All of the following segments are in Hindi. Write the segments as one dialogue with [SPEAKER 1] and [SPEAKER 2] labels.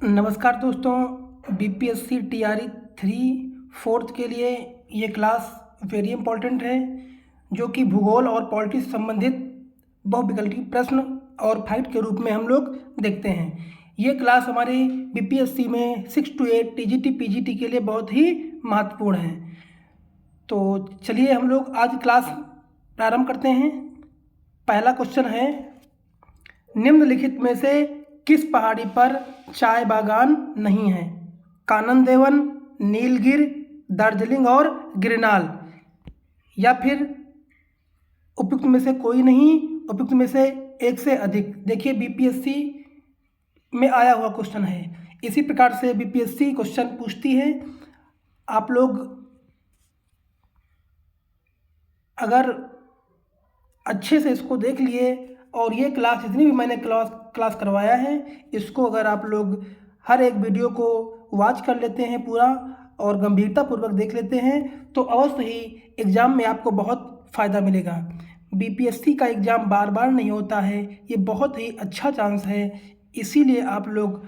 [SPEAKER 1] नमस्कार दोस्तों। बीपीएससी टीआरई 3 4th के लिए ये क्लास वेरी इंपॉर्टेंट है, जो कि भूगोल और पॉलिटी से संबंधित बहुविकल्पीय प्रश्न और फैक्ट के रूप में हम लोग देखते हैं। ये क्लास हमारे बीपीएससी में 6 to 8 टीजीटी पीजीटी के लिए बहुत ही महत्वपूर्ण है। तो चलिए हम लोग आज क्लास प्रारंभ करते हैं। पहला क्वेश्चन है, निम्नलिखित में से किस पहाड़ी पर चाय बागान नहीं है? कानन देवन, नीलगिर, दार्जिलिंग और गिरनाल, या फिर उपयुक्त में से कोई नहीं, उपयुक्त में से एक से अधिक। देखिए बीपीएससी में आया हुआ क्वेश्चन है, इसी प्रकार से बीपीएससी क्वेश्चन पूछती है। आप लोग अगर अच्छे से इसको देख लिए और ये क्लास जितनी भी मैंने क्लास करवाया है, इसको अगर आप लोग हर एक वीडियो को वॉच कर लेते हैं पूरा और गंभीरतापूर्वक देख लेते हैं, तो अवश्य ही एग्ज़ाम में आपको बहुत फ़ायदा मिलेगा। बीपीएससी का एग्ज़ाम बार बार नहीं होता है, ये बहुत ही अच्छा चांस है। इसीलिए आप लोग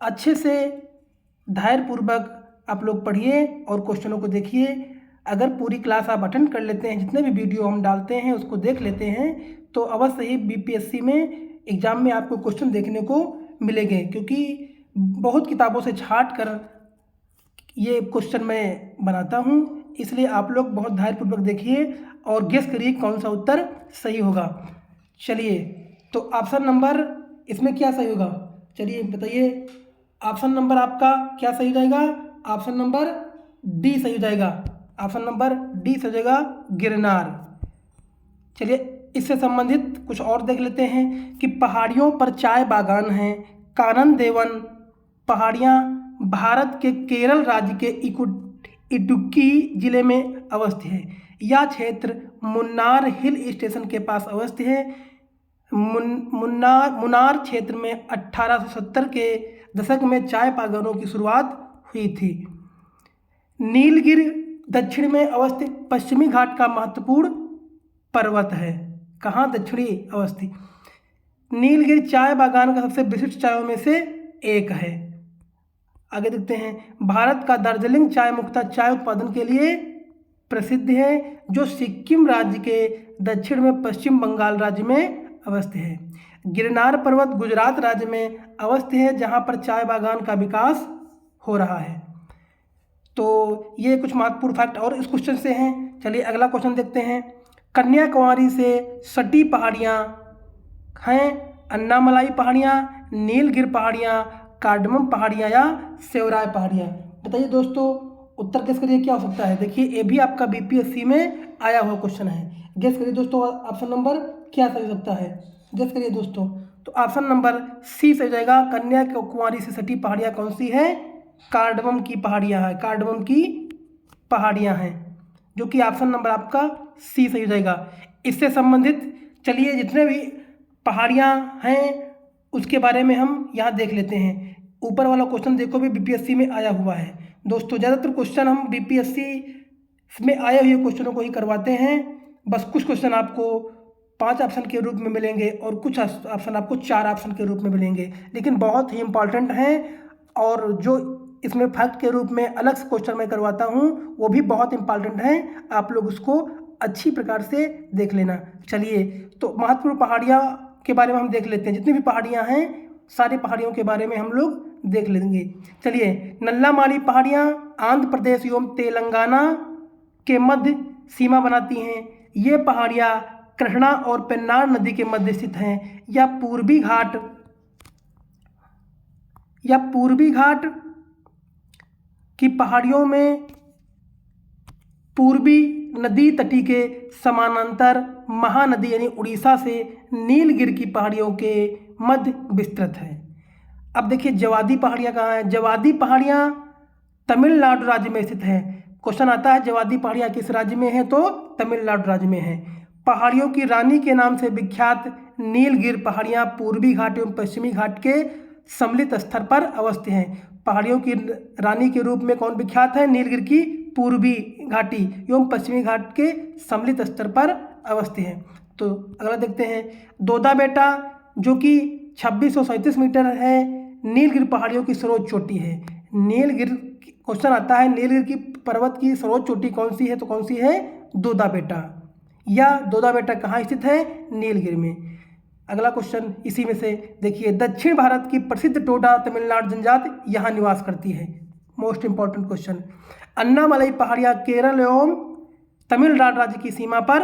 [SPEAKER 1] अच्छे से धैर्यपूर्वक आप लोग पढ़िए और क्वेश्चनों को देखिए। अगर पूरी क्लास आप अटेंड कर लेते हैं, जितने भी वीडियो हम डालते हैं उसको देख लेते हैं, तो अवश्य ही बीपीएससी में एग्ज़ाम में आपको क्वेश्चन देखने को मिलेंगे, क्योंकि बहुत किताबों से छांट कर ये क्वेश्चन मैं बनाता हूँ। इसलिए आप लोग बहुत धैर्यपूर्वक देखिए और गेस करिए कौन सा उत्तर सही होगा। चलिए, तो ऑप्शन नंबर इसमें क्या सही होगा? चलिए बताइए, ऑप्शन नंबर आपका क्या सही जाएगा? ऑप्शन नंबर डी सही हो जाएगा। ऑप्शन नंबर डी सही हो जाएगा, गिरनार। चलिए इससे संबंधित कुछ और देख लेते हैं कि पहाड़ियों पर चाय बागान हैं। कानन देवन पहाड़ियाँ भारत के केरल राज्य के इडुक्की जिले में अवस्थित है। यह क्षेत्र मुन्नार हिल स्टेशन के पास अवस्थित है। मुन्नार क्षेत्र में 1870 के दशक में चाय बागानों की शुरुआत हुई थी। नीलगिर दक्षिण में अवस्थित पश्चिमी घाट का महत्वपूर्ण पर्वत है। कहाँ? दक्षिणी अवस्थित। नीलगिर चाय बागान का सबसे विशिष्ट चायों में से एक है। आगे देखते हैं, भारत का दार्जिलिंग चाय मुख्यतः चाय उत्पादन के लिए प्रसिद्ध है, जो सिक्किम राज्य के दक्षिण में पश्चिम बंगाल राज्य में अवस्थित है। गिरनार पर्वत गुजरात राज्य में अवस्थित है, जहाँ पर चाय बागान का विकास हो रहा है। तो ये कुछ महत्वपूर्ण फैक्ट और इस क्वेश्चन से हैं। चलिए अगला क्वेश्चन देखते हैं। कन्याकुमारी से सटी पहाड़ियाँ हैं अन्नामलाई पहाड़ियाँ, नीलगिर पहाड़ियाँ, कार्डमम पहाड़ियाँ या सेवराय पहाड़ियाँ। बताइए दोस्तों, उत्तर गेस करिए क्या हो सकता है। देखिए ये भी आपका बीपीएससी में आया हुआ क्वेश्चन है। गेस करिए दोस्तों, ऑप्शन नंबर क्या सही हो सकता है? गेस करिए दोस्तों। तो ऑप्शन नंबर सी सही हो जाएगा। कन्याकुमारी से सटी पहाड़ियाँ कौन सी है? कार्डमम की पहाड़ियाँ हैं। कार्डमम की पहाड़ियाँ हैं, जो कि ऑप्शन नंबर आपका सी सही हो जाएगा। इससे संबंधित चलिए जितने भी पहाड़ियाँ हैं उसके बारे में हम यहाँ देख लेते हैं। ऊपर वाला क्वेश्चन देखो भी बीपीएससी में आया हुआ है। दोस्तों ज़्यादातर क्वेश्चन हम बीपीएससी में आए हुए क्वेश्चनों को ही करवाते हैं। बस कुछ क्वेश्चन आपको 5 ऑप्शन के रूप में मिलेंगे और कुछ ऑप्शन आपको 4 ऑप्शन के रूप में मिलेंगे, लेकिन बहुत ही इंपॉर्टेंट हैं। और जो इसमें फैक्ट के रूप में अलग से क्वेश्चन मैं करवाता हूँ वो भी बहुत इंपॉर्टेंट हैं, आप लोग उसको अच्छी प्रकार से देख लेना। चलिए, तो महत्वपूर्ण पहाड़ियाँ के बारे में हम देख लेते हैं। जितनी भी पहाड़ियाँ हैं सारी पहाड़ियों के बारे में हम लोग देख लेंगे। चलिए, नल्लामाली पहाड़ियाँ आंध्र प्रदेश एवं तेलंगाना के मध्य सीमा बनाती हैं। ये पहाड़ियाँ कृष्णा और पेन्नार नदी के मध्य स्थित हैं। या पूर्वी घाट की पहाड़ियों में पूर्वी नदी तटी के समानांतर महानदी यानी उड़ीसा से नीलगिर की पहाड़ियों के मध्य विस्तृत है। अब देखिए जवादी पहाड़ियाँ कहाँ हैं? जवादी पहाड़ियाँ तमिलनाडु राज्य में स्थित है। क्वेश्चन आता है जवादी पहाड़ियाँ किस राज्य में है? तो तमिलनाडु राज्य में है। पहाड़ियों की रानी के नाम से विख्यात नीलगिर पहाड़ियाँ पूर्वी घाट एवं पश्चिमी घाट के सम्मिलित स्तर पर अवस्थित हैं। पहाड़ियों की रानी के रूप में कौन विख्यात है? नीलगिर की पूर्वी घाटी एवं पश्चिमी घाट के सम्मिलित स्तर पर अवस्थित है। तो अगला देखते हैं, दोदा बेटा जो कि 2637 मीटर है, नीलगिरी पहाड़ियों की सर्वोच्च चोटी है? नीलगिरी क्वेश्चन आता है, नीलगिरी की पर्वत की सर्वोच्च चोटी कौन सी है? तो कौन सी है? दोदा बेटा। या दोदा बेटा कहाँ स्थित है? नीलगिरी में। अगला क्वेश्चन इसी में से देखिए, दक्षिण भारत की प्रसिद्ध टोडा तमिलनाडु जनजाति यहाँ निवास करती है। Most important question. अन्नामलई पहाड़ियाँ केरल एवं तमिलनाडु राज्य की सीमा पर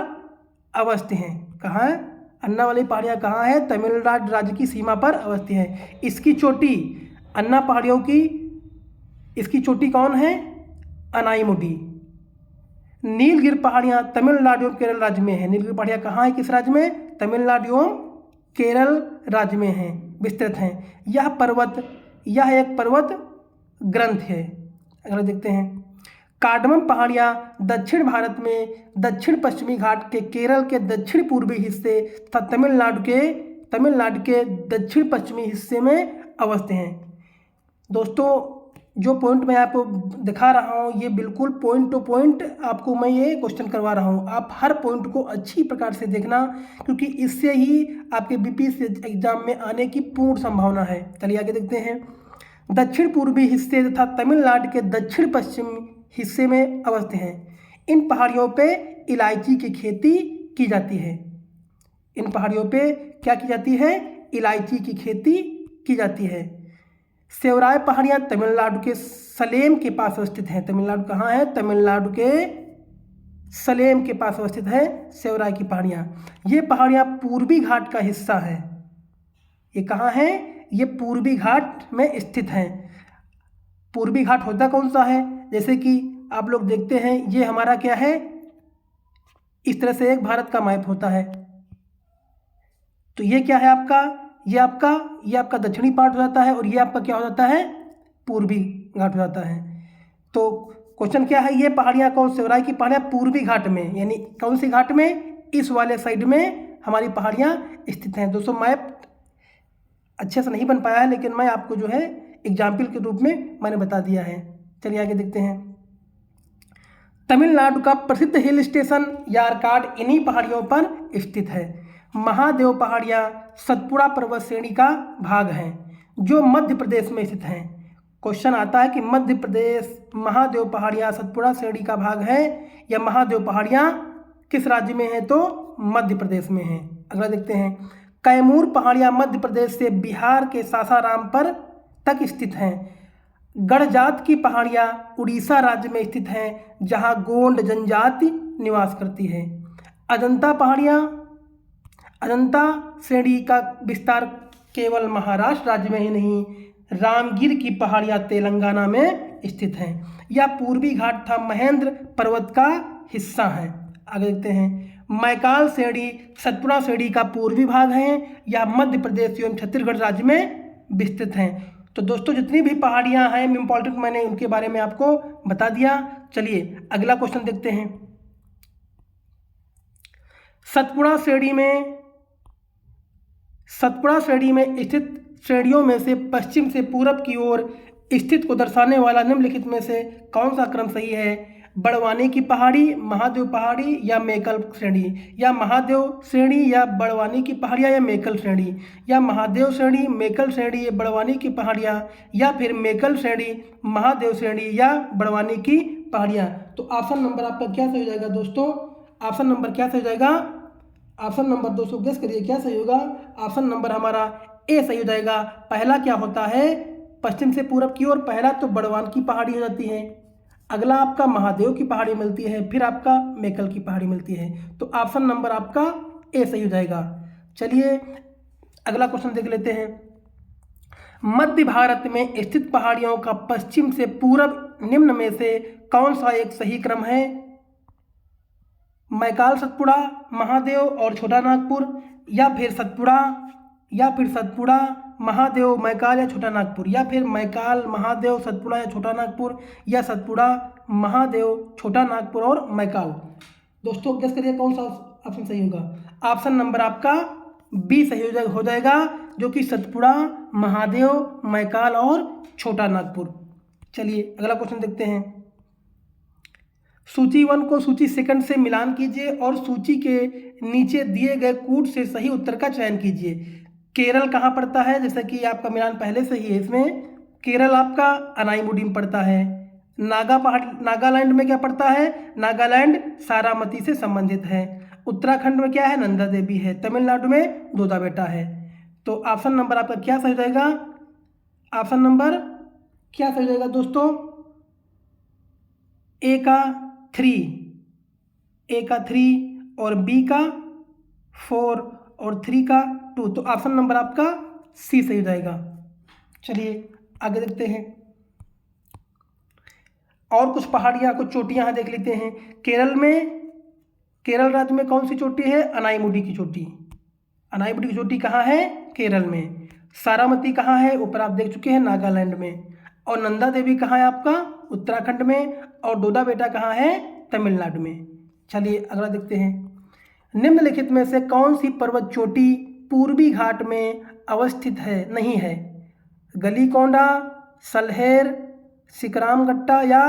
[SPEAKER 1] अवस्थित हैं। कहाँ है? अन्नामलई पहाड़ियाँ कहाँ है? तमिलनाडु राज्य की सीमा पर अवस्थित है। इसकी चोटी, अन्ना पहाड़ियों की इसकी चोटी कौन है? अनाईमुडी। नीलगिरी पहाड़ियाँ तमिलनाडु एवं केरल राज्य में है। नीलगिरी पहाड़ियाँ कहाँ है? किस राज्य में? तमिलनाडु एवं केरल राज्य में हैं, विस्तृत हैं। यह एक पर्वत ग्रंथ है। अगला देखते हैं, कार्डमम पहाड़ियाँ दक्षिण भारत में दक्षिण पश्चिमी घाट के केरल के दक्षिण पूर्वी हिस्से तथा तमिलनाडु के दक्षिण पश्चिमी हिस्से में अवस्थित हैं। दोस्तों, जो पॉइंट मैं आपको दिखा रहा हूँ ये बिल्कुल पॉइंट टू पॉइंट आपको मैं ये क्वेश्चन करवा रहा हूँ। आप हर पॉइंट को अच्छी प्रकार से देखना, क्योंकि इससे ही आपके बीपीएससी एग्जाम में आने की पूर्ण संभावना है। चलिए आगे देखते हैं। दक्षिण पूर्वी हिस्से तथा तमिलनाडु के दक्षिण पश्चिम हिस्से में अवस्थित हैं। इन पहाड़ियों पे इलायची की खेती की जाती है। इन पहाड़ियों पे क्या की जाती है? इलायची की खेती की जाती है। सेवराय पहाड़ियाँ तमिलनाडु के सलेम के पास अवस्थित हैं। तमिलनाडु कहाँ है? तमिलनाडु के सलेम के पास अवस्थित है सेवराय की पहाड़ियाँ। ये पहाड़ियाँ पूर्वी घाट का हिस्सा है। ये कहाँ है? ये पूर्वी घाट में स्थित हैं। पूर्वी घाट होता कौन सा है? जैसे कि आप लोग देखते हैं, ये हमारा क्या है, इस तरह से एक भारत का मैप होता है। तो ये क्या है आपका? ये आपका दक्षिणी पार्ट हो जाता है, और ये आपका क्या हो जाता है? पूर्वी घाट हो जाता है। तो क्वेश्चन क्या है? ये पहाड़ियाँ कौन? सेवराय की पहाड़ियाँ पूर्वी घाट में, यानी कौन सी घाट में? इस वाले साइड में हमारी पहाड़ियाँ स्थित हैं। दोस्तों, मैप अच्छे से नहीं बन पाया है, लेकिन मैं आपको जो है एग्जाम्पल के रूप में मैंने बता दिया है। चलिए आगे देखते हैं। तमिलनाडु का प्रसिद्ध हिल स्टेशन यारकाड इन्हीं पहाड़ियों पर स्थित है। महादेव पहाड़ियाँ सतपुड़ा पर्वत श्रेणी का भाग हैं, जो मध्य प्रदेश में स्थित हैं। क्वेश्चन आता है कि मध्य प्रदेश महादेव पहाड़ियाँ सतपुड़ा श्रेणी का भाग है, या महादेव पहाड़ियाँ किस राज्य में है? तो मध्य प्रदेश में है। अगला देखते हैं। कैमूर पहाड़ियाँ मध्य प्रदेश से बिहार के सासाराम पर तक स्थित हैं। गढ़जात की पहाड़ियाँ उड़ीसा राज्य में स्थित हैं, जहाँ गोंड जनजाति निवास करती है। अजंता श्रेणी का विस्तार केवल महाराष्ट्र राज्य में ही नहीं, रामगिर की पहाड़ियाँ तेलंगाना में स्थित हैं। यह पूर्वी घाट तथा महेंद्र पर्वत का हिस्सा है। आगे देखते हैं। मैकाल श्रेणी सतपुड़ा श्रेणी का पूर्वी भाग है। यह मध्य प्रदेश एवं छत्तीसगढ़ राज्य में विस्तृत हैं। तो दोस्तों, जितनी भी पहाड़ियाँ हैं इम्पॉर्टेंट, मैंने उनके बारे में आपको बता दिया। चलिए अगला क्वेश्चन देखते हैं। सतपुड़ा श्रेणी में स्थित श्रेणियों में से पश्चिम से पूरब की ओर स्थित को दर्शाने वाला निम्नलिखित में से कौन सा क्रम सही है? बड़वानी की पहाड़ी, महादेव पहाड़ी या मेकल श्रेणी? या महादेव श्रेणी या बड़वानी की पहाड़ियाँ या मेकल श्रेणी? या महादेव श्रेणी, मेकल श्रेणी या बड़वानी की पहाड़ियाँ? या फिर मेकल श्रेणी, महादेव श्रेणी या बड़वानी की पहाड़ियाँ? तो ऑप्शन नंबर आपका क्या सही हो जाएगा दोस्तों? ऑप्शन नंबर क्या सही हो जाएगा? ऑप्शन नंबर दोस्तों गेस करिए क्या सही होगा? ऑप्शन नंबर हमारा ए सही हो जाएगा। पहला क्या होता है? पश्चिम से पूरब की ओर पहला तो बड़वान की पहाड़ी हो जाती है, अगला आपका महादेव की पहाड़ी मिलती है, फिर आपका मेकल की पहाड़ी मिलती है। तो ऑप्शन नंबर आपका ए सही हो जाएगा। चलिए अगला क्वेश्चन देख लेते हैं। मध्य भारत में स्थित पहाड़ियों का पश्चिम से पूरब निम्न में से कौन सा एक सही क्रम है? मैकाल, सतपुड़ा, महादेव और छोटा नागपुर, या फिर सतपुड़ा, महादेव, मैकाल या छोटा नागपुर, या फिर मैकाल, महादेव, सतपुड़ा या छोटा नागपुर, या सतपुड़ा, महादेव, छोटा नागपुर और मैकाल। दोस्तों गेस करिए कौन सा ऑप्शन सही होगा? ऑप्शन नंबर आपका बी सही हो जाएगा, जो कि सतपुड़ा, महादेव, मैकाल और छोटा नागपुर। चलिए अगला क्वेश्चन देखते हैं। सूची 1 को सूची 2 से मिलान कीजिए और सूची के नीचे दिए गए कूट से सही उत्तर का चयन कीजिए। केरल कहाँ पड़ता है, जैसा कि आपका मिलान पहले से ही है इसमें, केरल आपका अनाईमुडी में पड़ता है। नागालैंड में क्या पड़ता है, नागालैंड सारामती से संबंधित है। उत्तराखंड में क्या है, नंदा देवी है। तमिलनाडु में दोदा बेटा है। तो ऑप्शन नंबर आपका क्या सही हो जाएगा, ऑप्शन नंबर क्या सही हो जाएगा दोस्तों, ए का 3 और बी का 4 और 3 का 2। तो ऑप्शन नंबर आपका सी सही हो जाएगा। चलिए आगे देखते हैं, और कुछ पहाड़ियाँ, कुछ चोटियाँ देख लेते हैं। केरल राज्य में कौन सी चोटी है, अनाईमुडी की चोटी। अनाईमुडी की चोटी कहाँ है, केरल में। सारामती कहाँ है, ऊपर आप देख चुके हैं, नागालैंड में। और नंदा देवी कहाँ है आपका, उत्तराखंड में। और दोदा बेटा कहाँ है, तमिलनाडु में। चलिए अगला देखते हैं, निम्नलिखित में से कौन सी पर्वत चोटी पूर्वी घाट में अवस्थित है, नहीं है। गलीकोंडा, सलहेर, सिकरामगट्टा या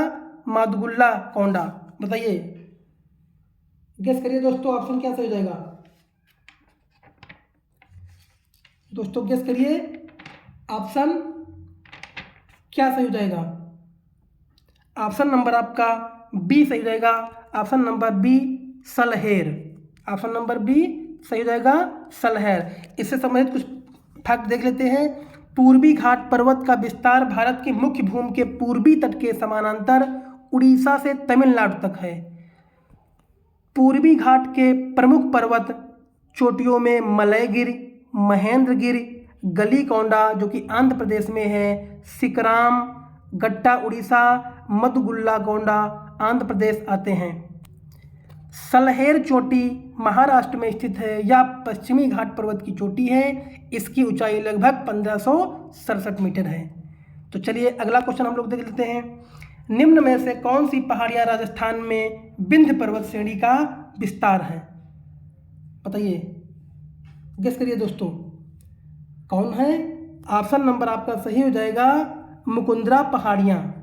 [SPEAKER 1] मादगुल्ला कोंडा, बताइए, गेस करिए दोस्तों, ऑप्शन क्या सही हो जाएगा दोस्तों, गेस करिए, ऑप्शन क्या सही हो जाएगा। ऑप्शन नंबर आपका बी सही हो जाएगा। Option number B Salher, option number B सही हो जाएगा, सलहेर। इससे संबंधित कुछ फैक्ट देख लेते हैं। पूर्वी घाट पर्वत का विस्तार भारत की मुख्य भूमि के पूर्वी तट के समानांतर उड़ीसा से तमिलनाडु तक है। पूर्वी घाट के प्रमुख पर्वत चोटियों में मलयगिरी, महेंद्रगिरी, गलीकोंडा जो कि आंध्र प्रदेश में है, सिकराम गट्टा उड़ीसा, मदगुल्ला कोंडा आंध्र प्रदेश आते हैं। सलहेर चोटी महाराष्ट्र में स्थित है। यह पश्चिमी घाट पर्वत की चोटी है। इसकी ऊंचाई लगभग 1567 मीटर है। तो चलिए अगला क्वेश्चन हम लोग देख लेते हैं। निम्न में से कौन सी पहाड़ियाँ राजस्थान में विंध्य पर्वत श्रेणी का विस्तार है, बताइए, गेस करिए दोस्तों, कौन है। ऑप्शन नंबर आपका सही हो जाएगा, मुकुंदरा पहाड़ियाँ।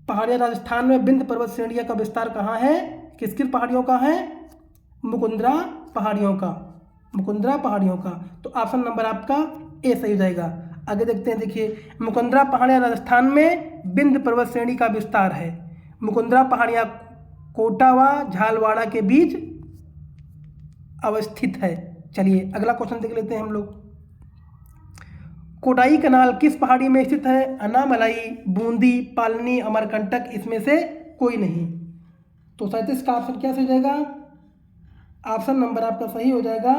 [SPEAKER 1] पहाड़ियाँ राजस्थान में विंध्य पर्वत श्रेणियों का विस्तार कहाँ है, किस किस पहाड़ियों का है, मुकुंदरा पहाड़ियों का, मुकुंदरा पहाड़ियों का। तो ऑप्शन नंबर आपका ए सही हो जाएगा। आगे देखते हैं, देखिए, मुकुंदरा पहाड़ियाँ राजस्थान में विंध्य पर्वत श्रेणी का विस्तार है। मुकुंदरा पहाड़ियाँ कोटा व झालवाड़ा के बीच अवस्थित है। चलिए अगला क्वेश्चन देख लेते हैं हम लोग। कोडाई कनाल किस पहाड़ी में स्थित है, अनामलाई, बूंदी, पालनी, अमरकंटक, इसमें से कोई नहीं। तो 37 का ऑप्शन क्या सही हो जाएगा, ऑप्शन नंबर आपका सही हो जाएगा,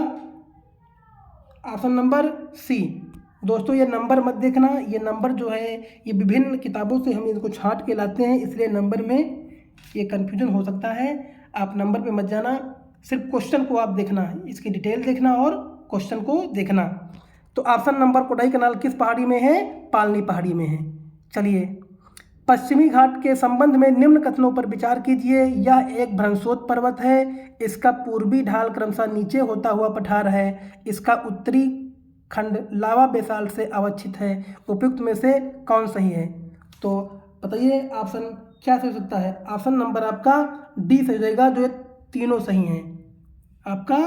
[SPEAKER 1] ऑप्शन नंबर सी। दोस्तों ये नंबर मत देखना, ये नंबर जो है ये विभिन्न किताबों से हम इनको छांट के लाते हैं, इसलिए नंबर में ये कन्फ्यूजन हो सकता है। आप नंबर पे मत जाना, सिर्फ क्वेश्चन को आप देखना, इसकी डिटेल देखना और क्वेश्चन को देखना। तो ऑप्शन नंबर कोडाई कनाल किस पहाड़ी में है, पालनी पहाड़ी में है। चलिए, पश्चिमी घाट के संबंध में निम्न कथनों पर विचार कीजिए। यह एक भ्रंशोत पर्वत है। इसका पूर्वी ढाल क्रमशः नीचे होता हुआ पठार है। इसका उत्तरी खंड लावा बेसाल्ट से अवच्छित है। उपयुक्त में से कौन सही है। तो बताइए ऑप्शन क्या सही हो सकता है। ऑप्शन नंबर आपका डी सही हो जाएगा, जो ये तीनों सही हैं। आपका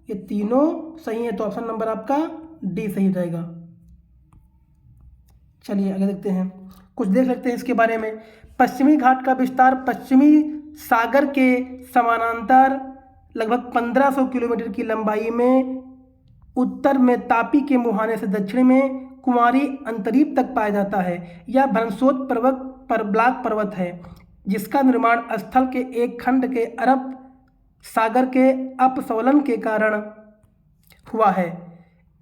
[SPEAKER 1] ये तीनों सही है, तो ऑप्शन नंबर आपका डी सही हो जाएगा। चलिए आगे देखते हैं, कुछ देख सकते हैं इसके बारे में। पश्चिमी घाट का विस्तार पश्चिमी सागर के समानांतर लगभग 1500 किलोमीटर की लंबाई में उत्तर में तापी के मुहाने से दक्षिण में कुमारी अंतरीप तक पाया जाता है। यह भ्रंशोत पर्वत पर ब्लॉक पर्वत है, जिसका निर्माण स्थल के एक खंड के अरब सागर के अपसवलन के कारण हुआ है।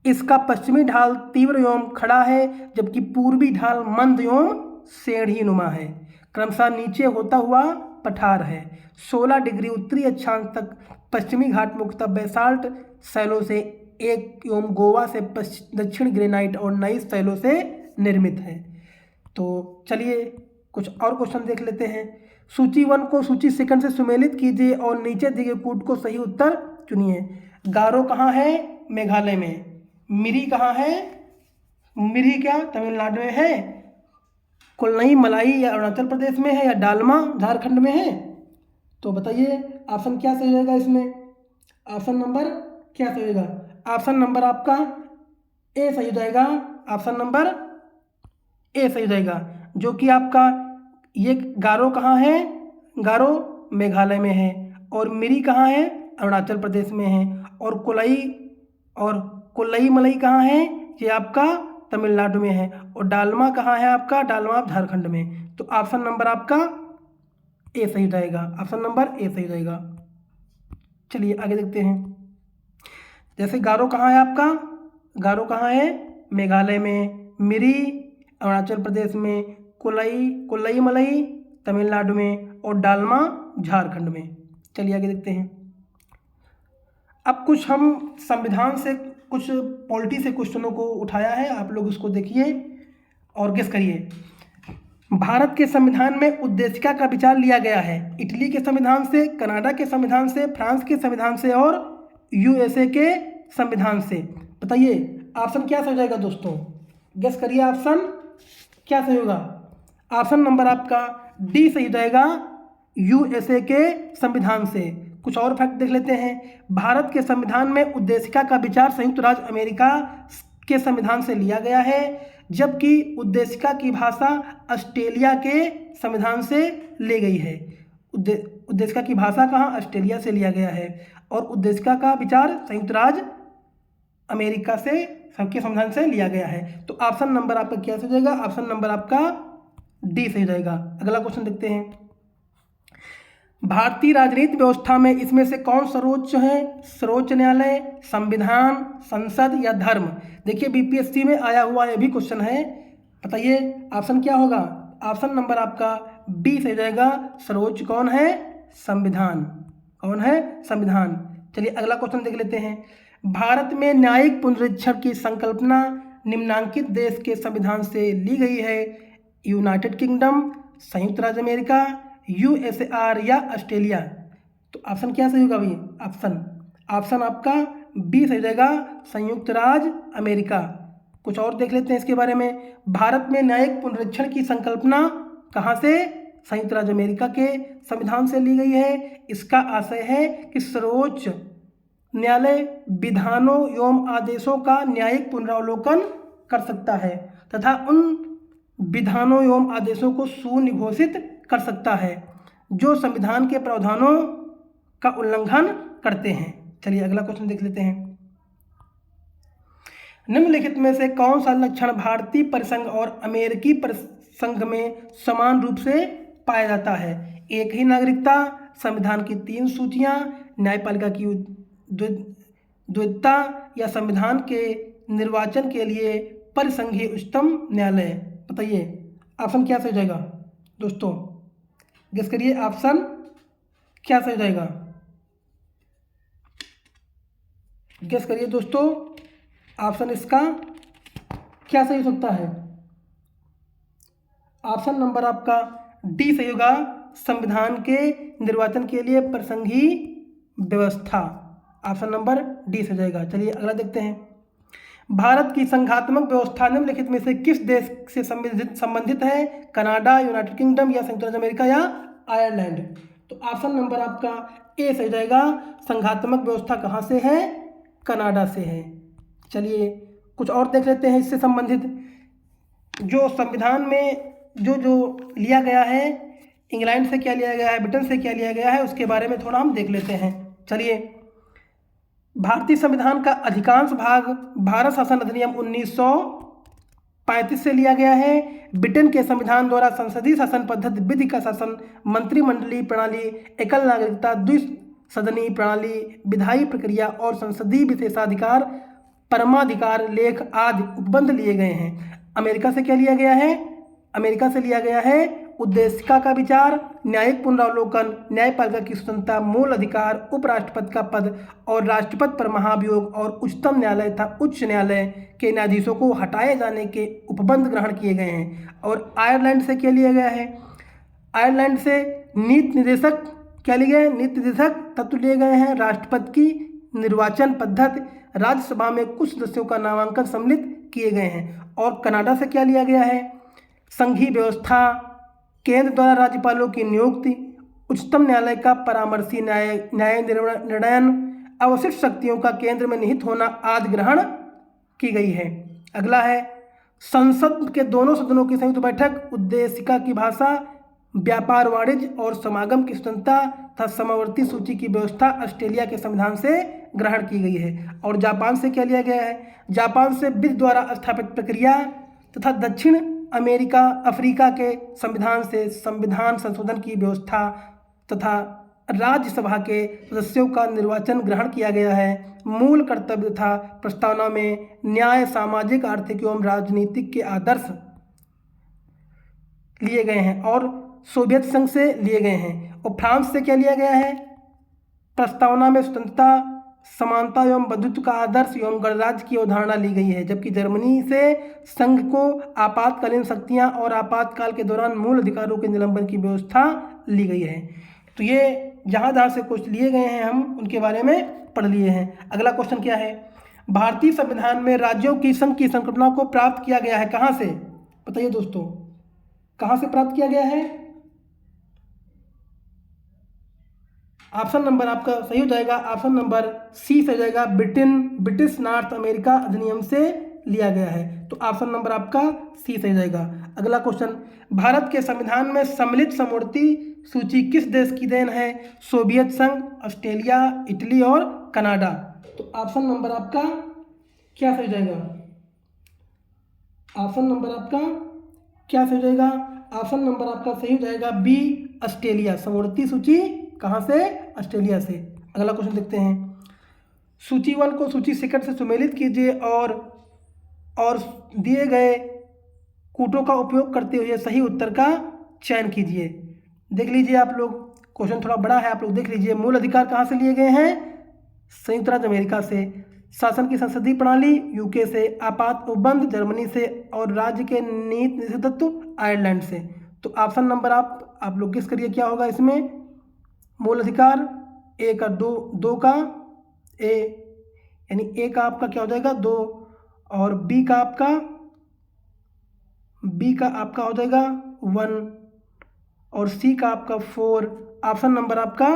[SPEAKER 1] इसका पश्चिमी ढाल तीव्र एवं खड़ा है, जबकि पूर्वी ढाल मंद एवं सीढ़ी नुमा है। क्रमशः नीचे होता हुआ पठार है। 16 डिग्री उत्तरी अक्षांश तक पश्चिमी घाट मुख्यतः बेसाल्ट शैलों से एक एवं गोवा से दक्षिण ग्रेनाइट और नाइस शैलों से निर्मित है। तो चलिए कुछ और क्वेश्चन देख लेते हैं। सूची 1 को सूची सेकंड से सुमेलित कीजिए और नीचे दिए गए कूट को सही उत्तर चुनिए। गारो कहाँ है, मेघालय में। मिरी कहाँ है, मिरी क्या तमिलनाडु में है। कुलनई मलाई या अरुणाचल प्रदेश में है, या डालमा झारखंड में है। तो बताइए ऑप्शन क्या सही रहेगा इसमें, ऑप्शन नंबर क्या सही होगा। ऑप्शन नंबर आपका ए सही हो जाएगा। ऑप्शन नंबर ए सही हो जाएगा, जो कि आपका ये गारो कहाँ है? गारो मेघालय में है, और मिरी कहाँ है? अरुणाचल प्रदेश में है, और कोल्लई मलई कहाँ है? ये आपका तमिलनाडु में है, और डालमा कहाँ है आपका? डालमा झारखंड में। तो ऑप्शन नंबर आपका ए सही हो जाएगा। ऑप्शन नंबर ए सही हो जाएगा। चलिए आगे देखते हैं। जैसे गारो कहाँ है आपका? गारो कहाँ है? मेघालय में, मिरी अरुणाचल प्रदेश में, कोल्लई मलई तमिलनाडु में, और डालमा झारखंड में। चलिए आगे देखते हैं। अब कुछ हम संविधान से, कुछ पॉलिटी से क्वेश्चनों को उठाया है, आप लोग उसको देखिए और गेस करिए। भारत के संविधान में उद्देशिका का विचार लिया गया है इटली के संविधान से, कनाडा के संविधान से, फ्रांस के संविधान से, और यूएसए के संविधान से। बताइए ऑप्शन क्या सही हो जाएगा दोस्तों? गेस करिए ऑप्शन क्या सही होगा? ऑप्शन नंबर आपका डी सही हो जाएगा, यूएसए के संविधान से। कुछ और फैक्ट देख लेते हैं। भारत के संविधान में उद्देशिका का विचार संयुक्त राज्य अमेरिका के संविधान से लिया गया है, जबकि उद्देशिका की भाषा ऑस्ट्रेलिया के संविधान से ली गई है। उद्देशिका की भाषा कहाँ? ऑस्ट्रेलिया से लिया गया है, और उद्देशिका का विचार संयुक्त राज्य अमेरिका से सबके संविधान से लिया गया है। तो ऑप्शन नंबर आपका क्या सही हो जाएगा? ऑप्शन नंबर आपका डी सही हो जाएगा। अगला क्वेश्चन देखते हैं। भारतीय राजनीतिक व्यवस्था में इसमें से कौन सर्वोच्च है? सर्वोच्च न्यायालय, संविधान, संसद या धर्म? देखिए बीपीएससी में आया हुआ यह भी क्वेश्चन है। बताइए ऑप्शन क्या होगा? ऑप्शन नंबर आपका बी सही हो जाएगा। सर्वोच्च कौन है? संविधान। कौन है? संविधान। चलिए अगला क्वेश्चन देख लेते हैं। भारत में न्यायिक पुनरीक्षण की संकल्पना निम्नांकित देश के संविधान से ली गई है? यूनाइटेड किंगडम, संयुक्त राज्य अमेरिका, यूएसएआर या ऑस्ट्रेलिया? तो ऑप्शन क्या सही होगा भाई? ऑप्शन आपका बी सही हो जाएगा, संयुक्त राज्य अमेरिका। कुछ और देख लेते हैं इसके बारे में। भारत में न्यायिक पुनरीक्षण की संकल्पना कहाँ से? संयुक्त राज्य अमेरिका के संविधान से ली गई है। इसका आशय है कि सर्वोच्च न्यायालय विधानों एवं आदेशों का न्यायिक पुनरावलोकन कर सकता है तथा उन विधानों एवं आदेशों को शून्य घोषित कर सकता है जो संविधान के प्रावधानों का उल्लंघन करते हैं। चलिए अगला क्वेश्चन देख लेते हैं। निम्नलिखित में से कौन सा लक्षण भारतीय परिसंघ और अमेरिकी परिसंघ में समान रूप से पाया जाता है? एक ही नागरिकता, संविधान की 3 सूचियां, न्यायपालिका की द्वैतता या संविधान के निर्वाचन के लिए परिसंघीय उच्चतम न्यायालय? बताइए ऑप्शन क्या सही हो जाएगा दोस्तों? गेस करिए ऑप्शन क्या सही हो जाएगा? गेस करिए दोस्तों, ऑप्शन इसका क्या सही हो सकता है? ऑप्शन नंबर आपका डी सही होगा, संविधान के निर्वाचन के लिए परिसंघीय व्यवस्था। ऑप्शन नंबर डी से जाएगा। चलिए अगला देखते हैं। भारत की संघात्मक व्यवस्था निम्नलिखित में से किस देश से संबंधित है? कनाडा, यूनाइटेड किंगडम या संयुक्त राज्य अमेरिका या आयरलैंड? तो ऑप्शन नंबर आपका ए सही जाएगा। संघात्मक व्यवस्था कहाँ से है? कनाडा से है। चलिए कुछ और देख लेते हैं इससे संबंधित। जो संविधान में जो लिया गया है, इंग्लैंड से क्या लिया गया है, ब्रिटेन से क्या लिया गया है, उसके बारे में थोड़ा हम देख लेते हैं। चलिए, भारतीय संविधान का अधिकांश भाग भारत शासन अधिनियम 1935 से लिया गया है। ब्रिटेन के संविधान द्वारा संसदीय शासन पद्धति, विधि का शासन, मंत्रिमंडलीय प्रणाली, एकल नागरिकता, द्विसदनीय प्रणाली, विधायी प्रक्रिया और संसदीय विशेषाधिकार, परमाधिकार लेख आदि उपबंध लिए गए हैं। अमेरिका से क्या लिया गया है? अमेरिका से लिया गया है उद्देशिका का विचार, न्यायिक पुनरावलोकन, न्यायपालिका की स्वतंत्रता, मूल अधिकार, उपराष्ट्रपति का पद और राष्ट्रपति पर महाभियोग और उच्चतम न्यायालय तथा उच्च न्यायालय के न्यायाधीशों को हटाए जाने के उपबंध ग्रहण किए गए हैं। और आयरलैंड से क्या लिया गया है? आयरलैंड से नीति निर्देशक क्या लिए गए? नीति निर्देशक तत्व लिए गए हैं। राष्ट्रपति की निर्वाचन पद्धति, राज्यसभा में कुछ सदस्यों का नामांकन सम्मिलित किए गए हैं। और कनाडा से क्या लिया गया है? संघीय व्यवस्था, केंद्र द्वारा राज्यपालों की नियुक्ति, उच्चतम न्यायालय का परामर्शी न्याय निर्णयन, अवशिष्ट शक्तियों का केंद्र में निहित होना आदि ग्रहण की गई है। अगला है संसद के दोनों सदनों की संयुक्त बैठक, उद्देशिका की भाषा, व्यापार वाणिज्य और समागम की स्वतंत्रता तथा समवर्ती सूची की व्यवस्था ऑस्ट्रेलिया के संविधान से ग्रहण की गई है। और जापान से क्या लिया गया है? जापान से विधि द्वारा स्थापित प्रक्रिया तथा दक्षिण अफ्रीका के संविधान से संविधान संशोधन की व्यवस्था तथा राज्यसभा के सदस्यों का निर्वाचन ग्रहण किया गया है। मूल कर्तव्य तथा प्रस्तावना में न्याय, सामाजिक, आर्थिक एवं राजनीतिक के आदर्श लिए गए हैं और सोवियत संघ से लिए गए हैं। और फ्रांस से क्या लिया गया है? प्रस्तावना में स्वतंत्रता, समानता एवं बंधुत्व का आदर्श एवं गणराज्य की अवधारणा ली गई है। जबकि जर्मनी से संघ को आपातकालीन शक्तियां और आपातकाल के दौरान मूल अधिकारों के निलंबन की व्यवस्था ली गई है। तो ये जहाँ से कुछ लिए गए हैं हम उनके बारे में पढ़ लिए हैं। अगला क्वेश्चन क्या है? भारतीय संविधान में राज्यों की संघ की संकल्पना को प्राप्त किया गया है कहाँ से? बताइए दोस्तों, कहाँ से प्राप्त किया गया है? ऑप्शन नंबर आपका सही हो जाएगा, ऑप्शन नंबर सी से हो जाएगा, ब्रिटिश नॉर्थ अमेरिका अधिनियम से लिया गया है। तो ऑप्शन नंबर आपका सी से हो जाएगा। अगला क्वेश्चन, भारत के संविधान में सम्मिलित समवर्ती सूची किस देश की देन है? सोवियत संघ, ऑस्ट्रेलिया, इटली और कनाडा। तो ऑप्शन नंबर आपका क्या सही हो जाएगा? ऑप्शन नंबर आपका क्या सही हो जाएगा? ऑप्शन नंबर आपका सही हो जाएगा बी, ऑस्ट्रेलिया। समवर्ती सूची कहाँ से? ऑस्ट्रेलिया से। अगला क्वेश्चन देखते हैं, सूची 1 को सूची सेकंड से सुमेलित कीजिए और दिए गए कूटों का उपयोग करते हुए सही उत्तर का चयन कीजिए। देख लीजिए आप लोग, क्वेश्चन थोड़ा बड़ा है, आप लोग देख लीजिए। मूल अधिकार कहाँ से लिए गए हैं? संयुक्त राज्य अमेरिका से। शासन की संसदीय प्रणाली यूके से। आपात उपबंध जर्मनी से। और राज्य के नीति निषेधत्व आयरलैंड से। तो ऑप्शन नंबर आप लोग गेस करिए क्या होगा इसमें? मूल अधिकार ए का दो का ए, यानी ए का आपका क्या हो जाएगा 2 और बी का आपका हो जाएगा 1 और सी का आपका 4। ऑप्शन नंबर आपका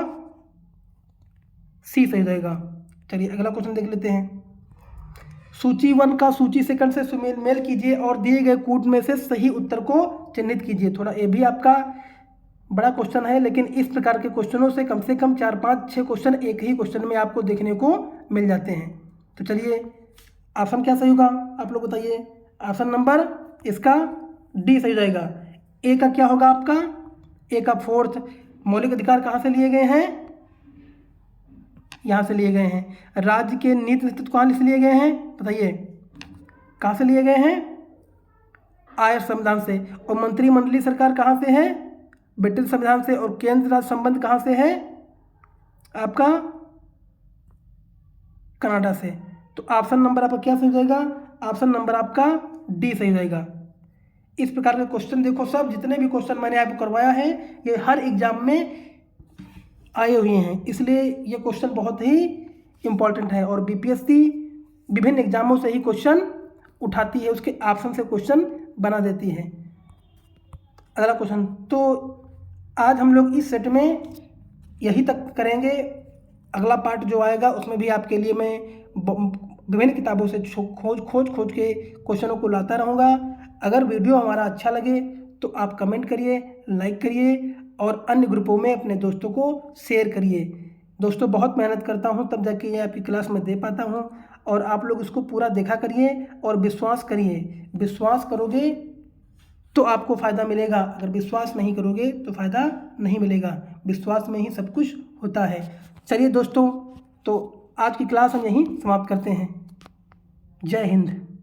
[SPEAKER 1] सी सही जाएगा। चलिए अगला क्वेश्चन देख लेते हैं, सूची 1 का सूची सेकंड से सुमेल कीजिए और दिए गए कूट में से सही उत्तर को चिन्हित कीजिए। थोड़ा ये भी आपका बड़ा क्वेश्चन है, लेकिन इस प्रकार के क्वेश्चनों से कम 4, 5, 6 क्वेश्चन एक ही क्वेश्चन में आपको देखने को मिल जाते हैं। तो चलिए ऑप्शन क्या सही होगा आप लोग बताइए? ऑप्शन नंबर इसका डी सही जाएगा। ए का क्या होगा आपका? ए का 4th। मौलिक अधिकार कहाँ से लिए गए हैं? यहाँ से लिए गए हैं। राज्य के नीति निश्चित कहाँ से लिए गए हैं बताइए? कहाँ से लिए गए हैं? आयर्लैंड संविधान से। और मंत्रिमंडलीय सरकार कहाँ से है? ब्रिटिश संविधान से। और केंद्र राज्य संबंध कहाँ से है? आपका कनाडा से। तो ऑप्शन नंबर आपका क्या सही हो जाएगा? ऑप्शन नंबर आपका डी सही हो जाएगा। इस प्रकार के क्वेश्चन देखो, सब जितने भी क्वेश्चन मैंने आपको करवाया है ये हर एग्जाम में आए हुए हैं, इसलिए ये क्वेश्चन बहुत ही इम्पॉर्टेंट है। और बीपीएससी विभिन्न एग्जामों से ही क्वेश्चन उठाती है, उसके ऑप्शन से क्वेश्चन बना देती है। अगला क्वेश्चन, तो आज हम लोग इस सेट में यही तक करेंगे। अगला पार्ट जो आएगा उसमें भी आपके लिए मैं विभिन्न किताबों से खोज के क्वेश्चनों को लाता रहूँगा। अगर वीडियो हमारा अच्छा लगे तो आप कमेंट करिए, लाइक करिए और अन्य ग्रुपों में अपने दोस्तों को शेयर करिए। दोस्तों बहुत मेहनत करता हूँ तब जाके ये आपकी क्लास में दे पाता हूँ, और आप लोग इसको पूरा देखा करिए और विश्वास करिए। विश्वास करोगे तो आपको फ़ायदा मिलेगा, अगर विश्वास नहीं करोगे तो फ़ायदा नहीं मिलेगा। विश्वास में ही सब कुछ होता है। चलिए दोस्तों, तो आज की क्लास हम यहीं समाप्त करते हैं। जय हिंद।